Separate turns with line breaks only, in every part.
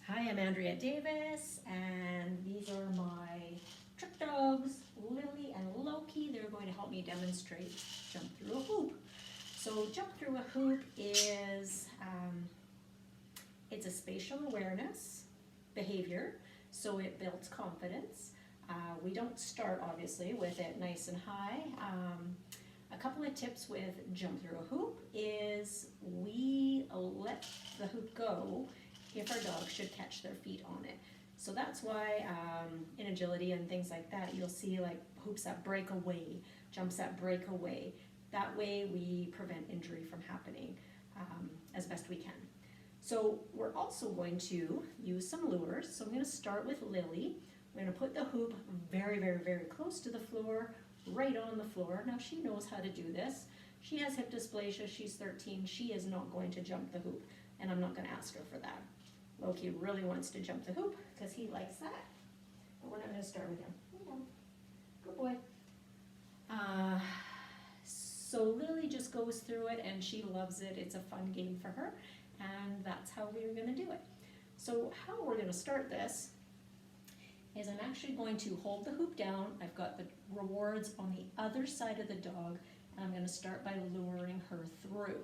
Hi, I'm Andrea Davis, and these are my trick dogs, Lily and Loki. They're going to help me demonstrate jump through a hoop. So jump through a hoop is, it's a spatial awareness behavior, so it builds confidence. We don't start, obviously, with it nice and high. A couple of tips with jump through a hoop is we let the hoop go if our dog should catch their feet on it. So that's why in agility and things like that, you'll see like hoops that break away, jumps that break away. That way we prevent injury from happening as best we can. So we're also going to use some lures. So I'm going to start with Lily. We're going to put the hoop very, very, very close to the floor, right on the floor. Now she knows how to do this. She has hip dysplasia, she's 13, she is not going to jump the hoop, and I'm not going to ask her for that. Loki really wants to jump the hoop because he likes that, but we're not going to start with him. Good boy. So Lily just goes through it and she loves it. It's a fun game for her, and that's how we're going to do it. So how we're going to start this is I'm actually going to hold the hoop down. I've got the rewards on the other side of the dog, and I'm going to start by luring her through,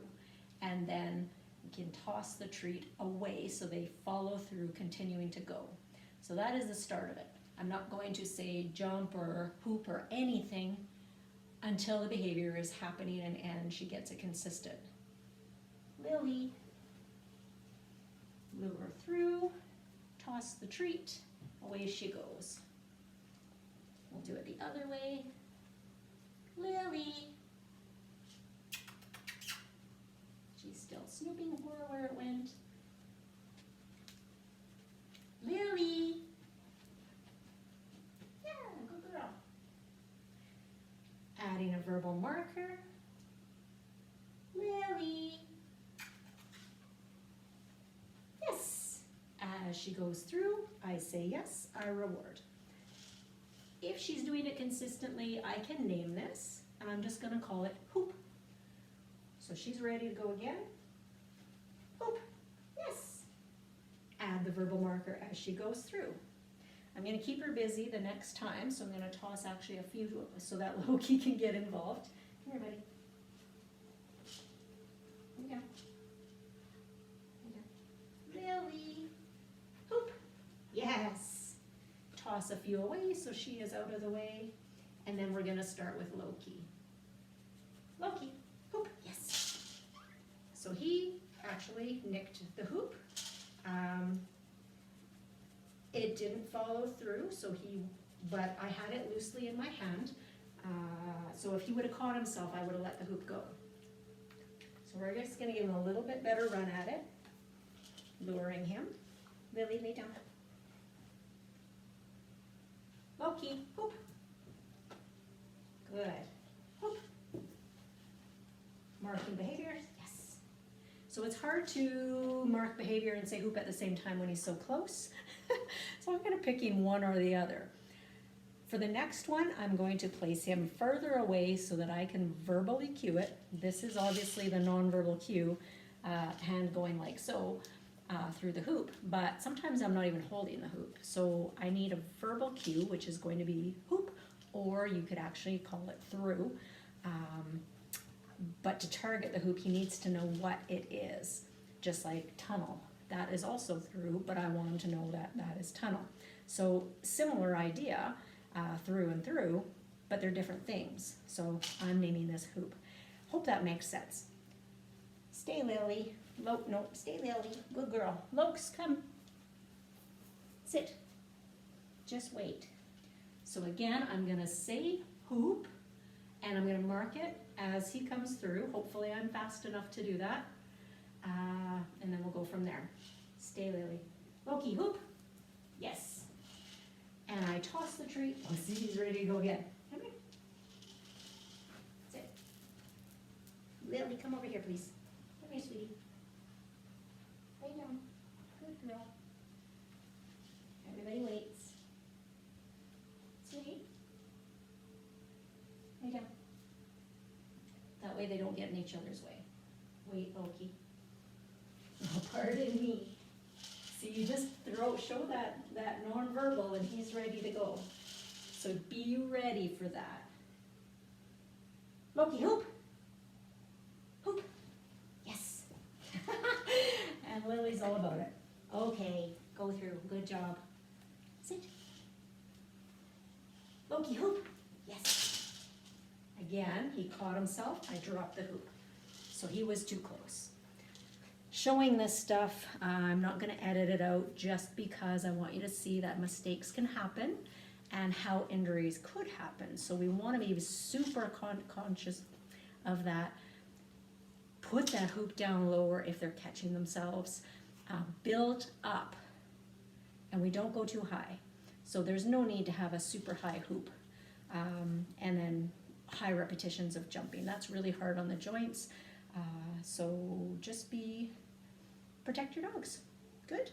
and then we can toss the treat away so they follow through, continuing to go. So that is the start of it. I'm not going to say jump or hoop or anything until the behavior is happening and she gets it consistent. Lily, lure through, toss the treat, away she goes. We'll do it the other way. Lily. She's still snooping for where it went. Lily. Yeah, good girl. Adding a verbal marker. Lily. Yes. As she goes through, I say yes, I reward. If she's doing it consistently, I can name this, and I'm just going to call it hoop. So she's ready to go again. Hoop. Yes. Add the verbal marker as she goes through. I'm going to keep her busy the next time, so I'm going to toss actually a few so that Loki can get involved. Come here, buddy. Here you go. Lily. Hoop. Yes. Toss a few away so she is out of the way. And then we're going to start with Loki. Loki. Hoop. Yes. So he actually nicked the hoop. It didn't follow through, but I had it loosely in my hand. So if he would have caught himself, I would have let the hoop go. So we're just going to give him a little bit better run at it, luring him. Lily, lay down. Loki, hoop. Good. Hoop. Marking behavior, yes. So it's hard to mark behavior and say hoop at the same time when he's so close. So I'm going to pick him one or the other. For the next one, I'm going to place him further away so that I can verbally cue it. This is obviously the nonverbal cue, hand going like so through the hoop, but sometimes I'm not even holding the hoop. So I need a verbal cue, which is going to be hoop, or you could actually call it through. But to target the hoop, he needs to know what it is, just like tunnel. That is also through, but I want him to know that that is tunnel. So similar idea, through and through, but they're different things. So I'm naming this hoop. Hope that makes sense. Stay, Lily. No, stay, Lily. Good girl. Lokes, come. Sit. Just wait. So again, I'm going to say hoop, and I'm going to mark it as he comes through. Hopefully I'm fast enough to do that. And then we'll go from there. Stay, Lily. Loki, hoop. Yes. And I toss the treat. Oh, see, he's ready to go again. Come here. Sit. Lily, come over here, please. Come here, sweetie. Lay down. Good girl. Everybody waits. Sweetie. Lay down. That way they don't get in each other's way. Wait, Loki. Oh, pardon me. So you just show that nonverbal and he's ready to go. So be ready for that. Loki, hoop. Hoop. Yes. And Lily's all about it. Okay, go through. Good job. Sit. Loki, hoop. Yes. Again, he caught himself. I dropped the hoop. So he was too close. Showing this stuff, I'm not going to edit it out just because I want you to see that mistakes can happen and how injuries could happen. So we want to be super conscious of that. Put that hoop down lower if they're catching themselves. Build up, and we don't go too high. So there's no need to have a super high hoop and then high repetitions of jumping. That's really hard on the joints. So just protect your dogs. Good.